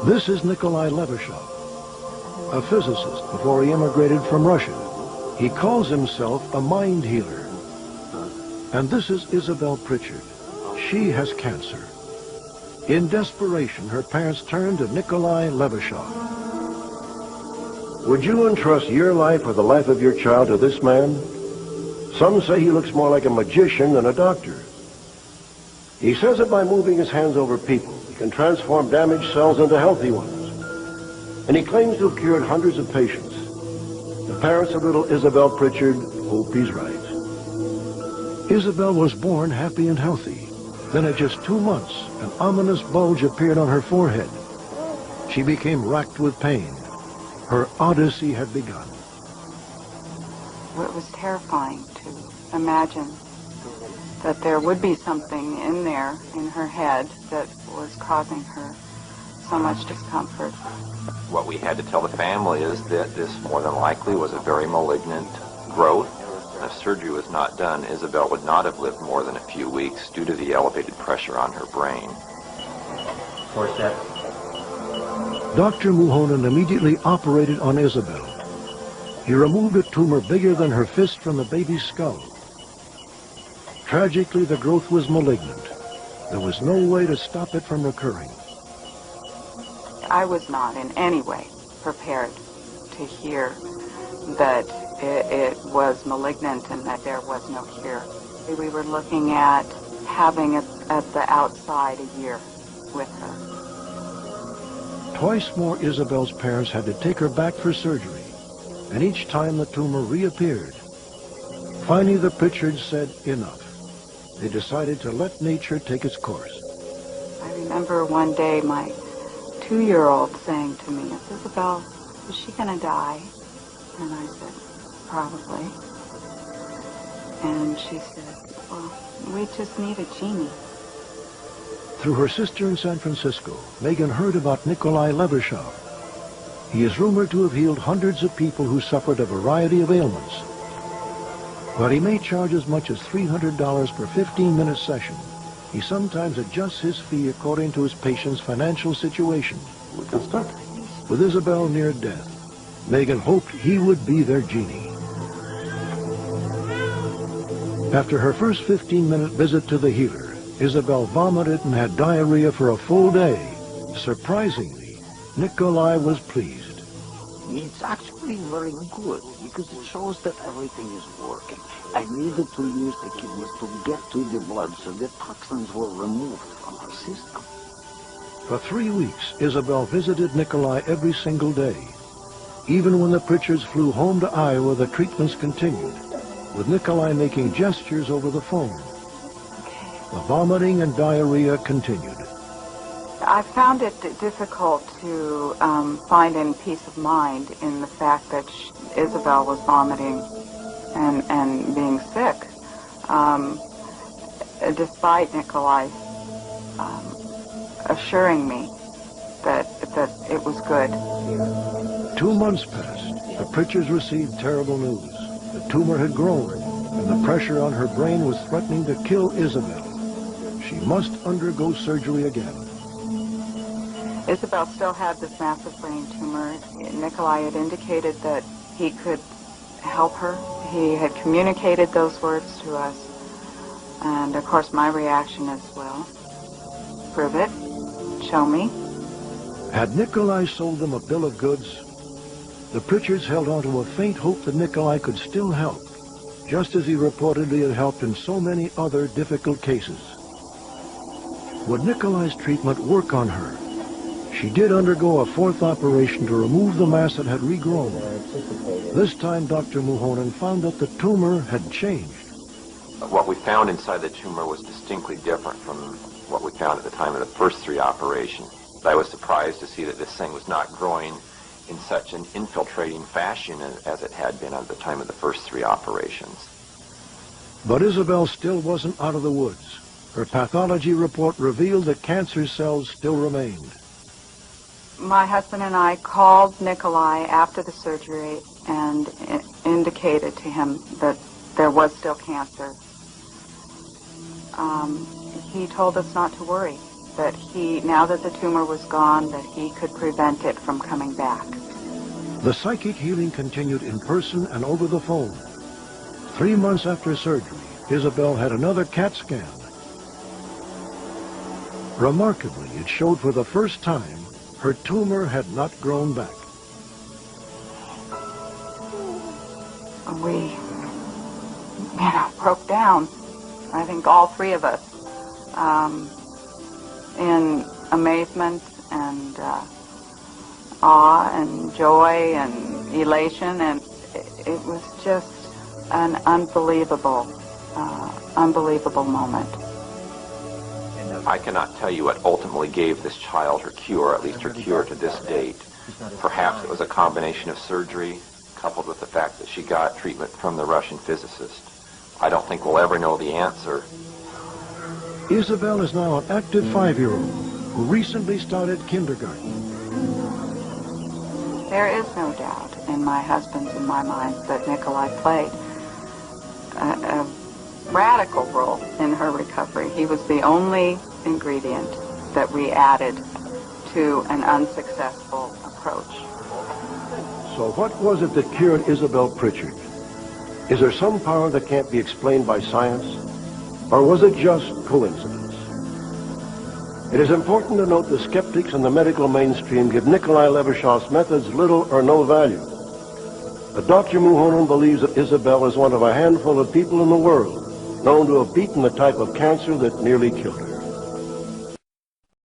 This is Nikolai Levashov, a physicist before he immigrated from Russia. He calls himself a mind healer. And this is Isabel Pritchard. She has cancer. In desperation, her parents turned to Nikolai Levashov. Would you entrust your life or the life of your child to this man? Some say he looks more like a magician than a doctor. He says that by moving his hands over people, he can transform damaged cells into healthy ones. And he claims to have cured hundreds of patients. The parents of little Isabel Pritchard hope he's right. Isabel was born happy and healthy. Then at just 2 months, an ominous bulge appeared on her forehead. She became racked with pain. Her odyssey had begun. It was terrifying to imagine that there would be something in there, in her head, that was causing her so much discomfort. What we had to tell the family is that this more than likely was a very malignant growth. If surgery was not done, Isabel would not have lived more than a few weeks due to the elevated pressure on her brain. Dr. Muhonen immediately operated on Isabel. He removed a tumor bigger than her fist from the baby's skull. Tragically, the growth was malignant. There was no way to stop it from recurring. I was not in any way prepared to hear that it was malignant and that there was no cure. We were looking at having it at the outside a year with her. Twice more, Isabel's parents had to take her back for surgery, and each time the tumor reappeared. Finally, the Pritchards said enough. They decided to let nature take its course. I remember one day my 2-year-old saying to me, "Isabel, is she going to die?" And I said, "Probably." And she said, "Well, we just need a genie." Through her sister in San Francisco, Megan heard about Nikolai Levashov. He is rumored to have healed hundreds of people who suffered a variety of ailments. But he may charge as much as $300 per 15-minute session. He sometimes adjusts his fee according to his patient's financial situation. We can start. With Isabel near death, Megan hoped he would be their genie. After her first 15-minute visit to the healer, Isabel vomited and had diarrhea for a full day. Surprisingly, Nikolai was pleased. It's actually very good because it shows that everything is working. I needed to use the kidneys to get to the blood so the toxins were removed from her system. For 3 weeks, Isabel visited Nikolai every single day. Even when the Pritchards flew home to Iowa, the treatments continued, with Nikolai making gestures over the phone. The vomiting and diarrhea continued. I found it difficult to find any peace of mind in the fact that Isabel was vomiting and being sick, despite Nikolai assuring me that it was good. 2 months passed. The Pritchards received terrible news. The tumor had grown, and the pressure on her brain was threatening to kill Isabel. She must undergo surgery again. Isabel still had this massive brain tumor. Nikolai had indicated that he could help her. He had communicated those words to us. And of course my reaction is, well, prove it, show me. Had Nikolai sold them a bill of goods? The Pritchards held on to a faint hope that Nikolai could still help, just as he reportedly had helped in so many other difficult cases. Would Nikolai's treatment work on her? She did undergo a 4th operation to remove the mass that had regrown. This time, Dr. Muhonen found that the tumor had changed. What we found inside the tumor was distinctly different from what we found at the time of the first 3 operations. I was surprised to see that this thing was not growing in such an infiltrating fashion as it had been at the time of the first 3 operations. But Isabel still wasn't out of the woods. Her pathology report revealed that cancer cells still remained. My husband and I called Nikolai after the surgery and indicated to him that there was still cancer. He told us not to worry. that now that the tumor was gone, that he could prevent it from coming back. The psychic healing continued in person and over the phone. 3 months after surgery, Isabel had another CAT scan. Remarkably, it showed for the first time her tumor had not grown back. We, broke down. I think all three of us, in amazement and awe and joy and elation, and it was just an unbelievable moment. I cannot tell you what ultimately gave this child her cure, at least her cure to this date. Perhaps it was a combination of surgery coupled with the fact that she got treatment from the Russian physicist. I don't think we'll ever know the answer. Isabel is now an active 5-year-old who recently started kindergarten. There is no doubt in my husband's and my mind that Nikolai played a radical role in her recovery. He was the only ingredient that we added to an unsuccessful approach. So what was it that cured Isabel Pritchard? Is there some power that can't be explained by science? Or was it just coincidence? It is important to note the skeptics in the medical mainstream give Nikolai Levashow's methods little or no value. But Dr. Muhonen believes that Isabel is one of a handful of people in the world known to have beaten the type of cancer that nearly killed her.